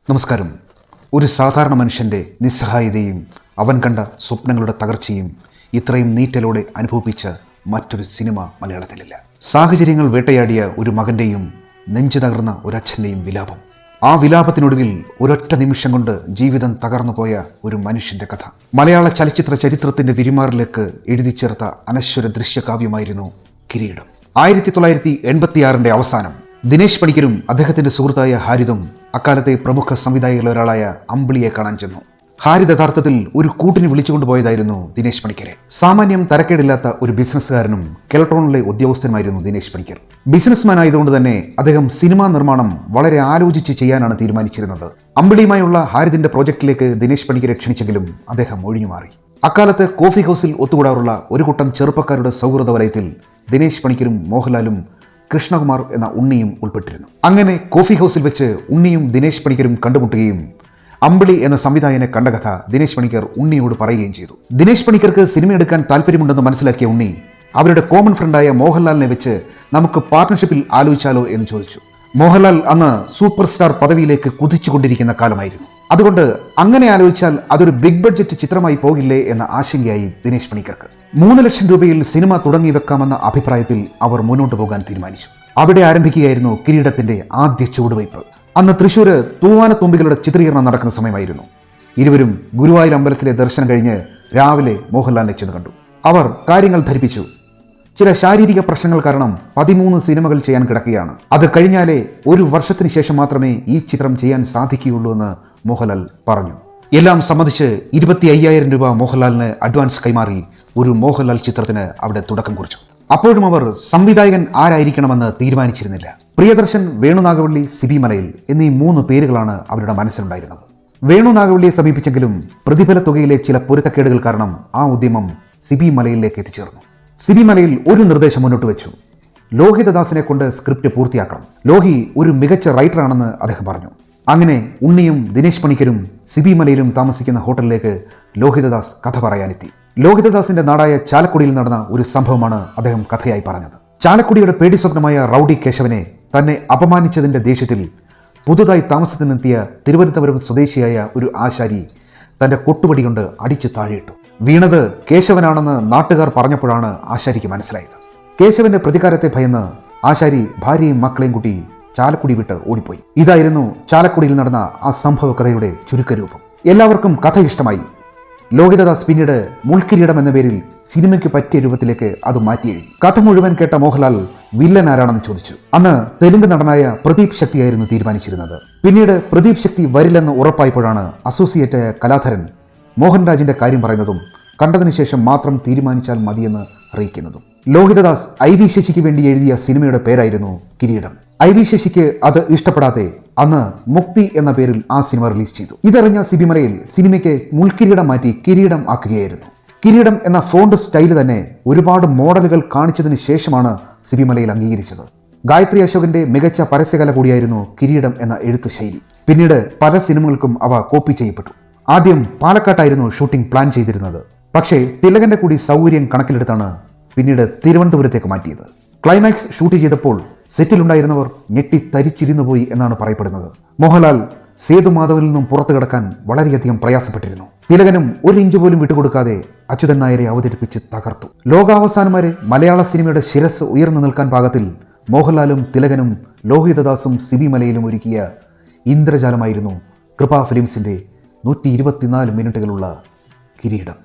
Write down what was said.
നമസ്കാരം. ഒരു സാധാരണ മനുഷ്യൻ്റെ നിസ്സഹായതയും അവൻ കണ്ട സ്വപ്നങ്ങളുടെ തകർച്ചയും ഇത്രയും നീറ്റലോടെ അനുഭവിപ്പിച്ച മറ്റൊരു സിനിമ മലയാളത്തിലില്ല. സാഹചര്യങ്ങൾ വേട്ടയാടിയ ഒരു മകൻ്റെയും നെഞ്ചു തകർന്ന ഒരച്ഛൻ്റെയും വിലാപം. ആ വിലാപത്തിനൊടുവിൽ ഒരൊറ്റ നിമിഷം കൊണ്ട് ജീവിതം തകർന്നു പോയ ഒരു മനുഷ്യൻ്റെ കഥ. മലയാള ചലച്ചിത്ര ചരിത്രത്തിൻ്റെ വിരിമാറിലേക്ക് എഴുതി ചേർത്ത അനശ്വര ദൃശ്യകാവ്യമായിരുന്നു കിരീടം. 1986 അവസാനം ദിനേശ് പണിക്കരും അദ്ദേഹത്തിന്റെ സുഹൃത്തായ ഹാരിതും അക്കാലത്തെ പ്രമുഖ സംവിധായകരിൽ ഒരാളായ അമ്പിളിയെ കാണാൻ ചെന്നു. ഹാരിത് യഥാർത്ഥത്തിൽ ഒരു കൂട്ടിന് വിളിച്ചുകൊണ്ടുപോയതായിരുന്നു ദിനേശ് പണിക്കരെ. സാമാന്യം തരക്കേടില്ലാത്ത ഒരു ബിസിനസ്സുകാരനും കെൽട്രോണിലെ ഉദ്യോഗസ്ഥനുമായിരുന്നു ദിനേശ് പണിക്കർ. ബിസിനസ്മാൻ ആയതുകൊണ്ട് തന്നെ അദ്ദേഹം സിനിമാ നിർമ്മാണം വളരെ ആലോചിച്ച് ചെയ്യാനാണ് തീരുമാനിച്ചിരുന്നത്. അമ്പിളിയുമായുള്ള ഹാരിതിന്റെ പ്രോജക്റ്റിലേക്ക് ദിനേശ് പണിക്കരെ ക്ഷണിച്ചെങ്കിലും അദ്ദേഹം ഒഴിഞ്ഞുമാറി. അക്കാലത്ത് കോഫി ഹൗസിൽ ഒത്തുകൂടാറുള്ള ഒരു കൂട്ടം ചെറുപ്പക്കാരുടെ സൗഹൃദ വലയത്തിൽ ദിനേശ് പണിക്കരും മോഹൻലാലും കൃഷ്ണകുമാർ എന്ന ഉണ്ണിയും ഉൾപ്പെട്ടിരുന്നു. അങ്ങനെ കോഫി ഹൗസിൽ വെച്ച് ഉണ്ണിയും ദിനേശ് പണിക്കരും കണ്ടുമുട്ടുകയും അമ്പിളി എന്ന സംവിധായകനെ കണ്ട കഥ ദിനേശ് പണിക്കർ ഉണ്ണിയോട് പറയുകയും ചെയ്തു. ദിനേശ് പണിക്കർക്ക് സിനിമ എടുക്കാൻ താല്പര്യമുണ്ടെന്ന് മനസ്സിലാക്കിയ ഉണ്ണി അവരുടെ കോമൺ ഫ്രണ്ടായ മോഹൻലാലിനെ വെച്ച് നമുക്ക് പാർട്ട്ണർഷിപ്പിൽ ആലോചിച്ചാലോ എന്ന് ചോദിച്ചു. മോഹൻലാൽ അന്ന് സൂപ്പർ സ്റ്റാർ പദവിയിലേക്ക് കുതിച്ചുകൊണ്ടിരിക്കുന്ന കാലമായിരുന്നു. അതുകൊണ്ട് അങ്ങനെ ആലോചിച്ചാൽ അതൊരു ബിഗ് ബഡ്ജറ്റ് ചിത്രമായി പോകില്ലേ എന്ന ആശങ്കയായി ദിനേശ് പണിക്കർക്ക്. 3 ലക്ഷം രൂപയിൽ സിനിമ തുടങ്ങി വെക്കാമെന്ന അഭിപ്രായത്തിൽ അവർ മുന്നോട്ട് പോകാൻ തീരുമാനിച്ചു. അവിടെ ആരംഭിക്കുകയായിരുന്നു കിരീടത്തിന്റെ ആദ്യ ചുവടുവയ്പ്. അന്ന് തൃശ്ശൂര് തൂവാനത്തുമ്പികളുടെ ചിത്രീകരണം നടക്കുന്ന സമയമായിരുന്നു. ഇരുവരും ഗുരുവായൂർ അമ്പലത്തിലെ ദർശനം കഴിഞ്ഞ് രാവിലെ മോഹൻലാലിനെ ചെന്ന് കണ്ടു. അവർ കാര്യങ്ങൾ ധരിപ്പിച്ചു. ചില ശാരീരിക പ്രശ്നങ്ങൾ കാരണം 13 സിനിമകൾ ചെയ്യാൻ കിടക്കുകയാണ്. അത് കഴിഞ്ഞാലേ 1 വർഷത്തിന് ശേഷം മാത്രമേ ഈ ചിത്രം ചെയ്യാൻ സാധിക്കുകയുള്ളൂ എന്ന് മോഹൻലാൽ പറഞ്ഞു. എല്ലാം സമ്മതിച്ച് 25,000 രൂപ മോഹൻലാലിന് അഡ്വാൻസ് കൈമാറി ഒരു മോഹൻലാൽ ചിത്രത്തിന് അവിടെ തുടക്കം കുറിച്ചു. അപ്പോഴും അവർ സംവിധായകൻ ആരായിരിക്കണമെന്ന് തീരുമാനിച്ചിരുന്നില്ല. പ്രിയദർശൻ, വേണു നാഗവള്ളി, സിബി മലയിൽ എന്നീ 3 പേരുകളാണ് അവരുടെ മനസ്സിലുണ്ടായിരുന്നത്. വേണു നാഗവള്ളിയെ സമീപിച്ചെങ്കിലും പ്രതിഫല തുകയിലെ ചില പൊരുത്തക്കേടുകൾ കാരണം ആ ഉദ്യമം സിബി മലയിലേക്ക് എത്തിച്ചേർന്നു. സിബി മലയിൽ ഒരു നിർദ്ദേശം മുന്നോട്ട് വെച്ചു. ലോഹിതദാസിനെ കൊണ്ട് സ്ക്രിപ്റ്റ് പൂർത്തിയാക്കണം. ലോഹി ഒരു മികച്ച റൈറ്ററാണെന്ന് അദ്ദേഹം പറഞ്ഞു. അങ്ങനെ ഉണ്ണിയും ദിനേശ് പണിക്കരും സിബി മലയിലും താമസിക്കുന്ന ഹോട്ടലിലേക്ക് ലോഹിതദാസ് കഥ പറയാനെത്തി. ലോഹിതദാസിന്റെ നാടായ ചാലക്കുടിയിൽ നടന്ന ഒരു സംഭവമാണ് അദ്ദേഹം കഥയായി പറഞ്ഞത്. ചാലക്കുടിയുടെ പേടി സ്വപ്നമായ റൗഡി കേശവനെ തന്നെ അപമാനിച്ചതിന്റെ ദേഷ്യത്തിൽ പുതുതായി താമസത്തിനെത്തിയ തിരുവനന്തപുരം സ്വദേശിയായ ഒരു ആശാരി തന്റെ കൊട്ടുപടി കൊണ്ട് അടിച്ചു താഴെയിട്ടു. വീണത് കേശവനാണെന്ന് നാട്ടുകാർ പറഞ്ഞപ്പോഴാണ് ആശാരിക്ക് മനസ്സിലായത്. കേശവന്റെ പ്രതികാരത്തെ ഭയന്ന് ആശാരി ഭാര്യയും മക്കളെയും കൂട്ടി ചാലക്കുടി വിട്ട് ഓടിപ്പോയി. ഇതായിരുന്നു ചാലക്കുടിയിൽ നടന്ന ആ സംഭവ കഥയുടെ ചുരുക്കരൂപം. എല്ലാവർക്കും കഥ ഇഷ്ടമായി. ലോഹിതദാസ് പിന്നീട് മുൾക്കിരീടം എന്ന പേരിൽ സിനിമയ്ക്ക് പറ്റിയ രൂപത്തിലേക്ക് അത് മാറ്റിയെഴുതി. കഥ മുഴുവൻ കേട്ട മോഹൻലാൽ വില്ലൻ ആരാണെന്ന് ചോദിച്ചു. അന്ന് തെലുങ്ക് നടനായ പ്രദീപ് ശക്തിയായിരുന്നു തീരുമാനിച്ചിരുന്നത്. പിന്നീട് പ്രദീപ് ശക്തി വരില്ലെന്ന് ഉറപ്പായപ്പോഴാണ് അസോസിയേറ്റായ കലാധരൻ മോഹൻരാജിന്റെ കാര്യം പറയുന്നതും കണ്ടതിന് ശേഷം മാത്രം തീരുമാനിച്ചാൽ മതിയെന്ന് അറിയിക്കുന്നതും. ലോഹിതദാസ് IV ശശിക്ക് വേണ്ടി എഴുതിയ സിനിമയുടെ പേരായിരുന്നു കിരീടം. IV ശശിക്ക് അത് ഇഷ്ടപ്പെടാതെ അന്ന് മുക്തി എന്ന പേരിൽ ആ സിനിമ റിലീസ് ചെയ്തു. ഇതറിഞ്ഞ സിബി മലയിൽ സിനിമയ്ക്ക് മുൾക്കിരീടം മാറ്റി കിരീടം ആക്കുകയായിരുന്നു. കിരീടം എന്ന ഫോണ്ട് സ്റ്റൈല് തന്നെ ഒരുപാട് മോഡലുകൾ കാണിച്ചതിന് ശേഷമാണ് സിബി മലയിൽ അംഗീകരിച്ചത്. ഗായത്രി അശോകന്റെ മികച്ച പരസ്യകല കൂടിയായിരുന്നു കിരീടം എന്ന എഴുത്തു ശൈലി. പിന്നീട് പല സിനിമകൾക്കും അവ കോപ്പി ചെയ്യപ്പെട്ടു. ആദ്യം പാലക്കാട്ടായിരുന്നു ഷൂട്ടിംഗ് പ്ലാൻ ചെയ്തിരുന്നത്. പക്ഷേ തിലകന്റെ കൂടി സൗകര്യം കണക്കിലെടുത്താണ് പിന്നീട് തിരുവനന്തപുരത്തേക്ക് മാറ്റിയത്. ക്ലൈമാക്സ് ഷൂട്ട് ചെയ്തപ്പോൾ സെറ്റിലുണ്ടായിരുന്നവർ ഞെട്ടി തരിച്ചിരുന്നു പോയി എന്നാണ് പറയപ്പെടുന്നത്. മോഹൻലാൽ സേതുമാധവിൽ നിന്നും പുറത്തു കിടക്കാൻ വളരെയധികം പ്രയാസപ്പെട്ടിരുന്നു. തിലകനും 1 ഇഞ്ച് പോലും വിട്ടുകൊടുക്കാതെ അച്യുതൻ നായരെ അവതരിപ്പിച്ച് തകർത്തു. ലോകാവസാനം വരെ മലയാള സിനിമയുടെ ശിരസ് ഉയർന്നു നിൽക്കാൻ പാകത്തിൽ മോഹൻലാലും തിലകനും ലോഹിതദാസും സിബി മലയിലും ഒരുക്കിയ ഇന്ദ്രജാലമായിരുന്നു കൃപ ഫിലിംസിന്റെ 124 മിനിറ്റുകളുള്ള കിരീടം.